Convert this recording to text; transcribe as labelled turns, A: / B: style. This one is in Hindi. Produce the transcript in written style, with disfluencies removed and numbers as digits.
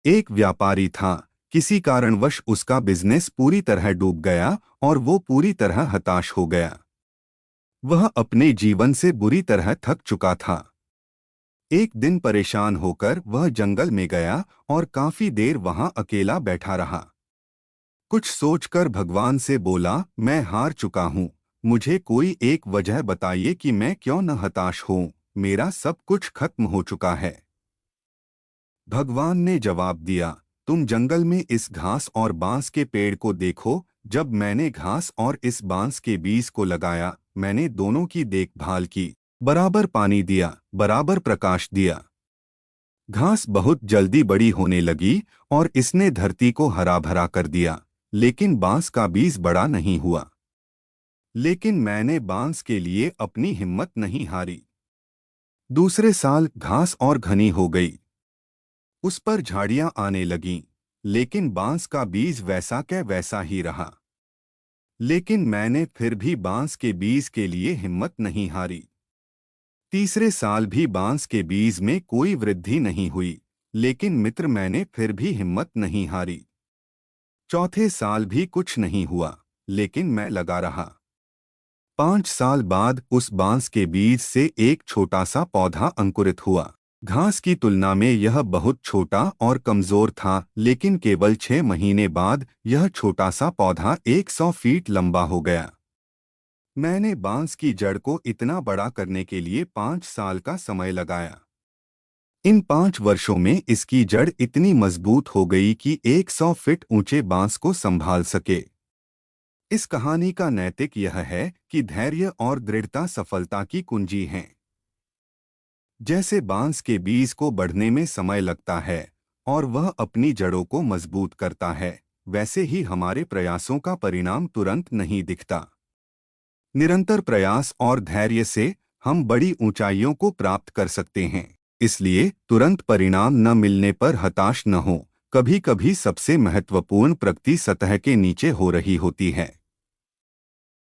A: एक व्यापारी था। किसी कारणवश उसका बिजनेस पूरी तरह डूब गया और वो पूरी तरह हताश हो गया। वह अपने जीवन से बुरी तरह थक चुका था। एक दिन परेशान होकर वह जंगल में गया और काफी देर वहां अकेला बैठा रहा। कुछ सोचकर भगवान से बोला, मैं हार चुका हूँ। मुझे कोई एक वजह बताइए कि मैं क्यों न हताश हूँ। मेरा सब कुछ खत्म हो चुका है। भगवान ने जवाब दिया, तुम जंगल में इस घास और बांस के पेड़ को देखो। जब मैंने घास और इस बांस के बीज को लगाया, मैंने दोनों की देखभाल की, बराबर पानी दिया, बराबर प्रकाश दिया। घास बहुत जल्दी बड़ी होने लगी और इसने धरती को हरा भरा कर दिया। लेकिन बांस का बीज बड़ा नहीं हुआ। लेकिन मैंने बांस के लिए अपनी हिम्मत नहीं हारी। दूसरे साल घास और घनी हो गई। उस पर झाड़ियां आने लगीं। लेकिन बांस का बीज वैसा के वैसा ही रहा। लेकिन मैंने फिर भी बांस के बीज के लिए हिम्मत नहीं हारी। तीसरे साल भी बांस के बीज में कोई वृद्धि नहीं हुई। लेकिन मित्र, मैंने फिर भी हिम्मत नहीं हारी। चौथे साल भी कुछ नहीं हुआ। लेकिन मैं लगा रहा। 5 साल बाद उस बांस के बीज से एक छोटा सा पौधा अंकुरित हुआ। घास की तुलना में यह बहुत छोटा और कमजोर था, लेकिन केवल 6 महीने बाद यह छोटा सा पौधा 100 फीट लंबा हो गया। मैंने बांस की जड़ को इतना बड़ा करने के लिए 5 साल का समय लगाया। इन 5 वर्षों में इसकी जड़ इतनी मजबूत हो गई कि 100 फीट ऊंचे बांस को संभाल सके। इस कहानी का नैतिक यह है कि धैर्य और दृढ़ता सफलता की कुंजी हैं। जैसे बांस के बीज को बढ़ने में समय लगता है और वह अपनी जड़ों को मजबूत करता है, वैसे ही हमारे प्रयासों का परिणाम तुरंत नहीं दिखता। निरंतर प्रयास और धैर्य से हम बड़ी ऊंचाइयों को प्राप्त कर सकते हैं। इसलिए तुरंत परिणाम न मिलने पर हताश न हो। कभी कभी सबसे महत्वपूर्ण प्रगति सतह के नीचे हो रही होती है।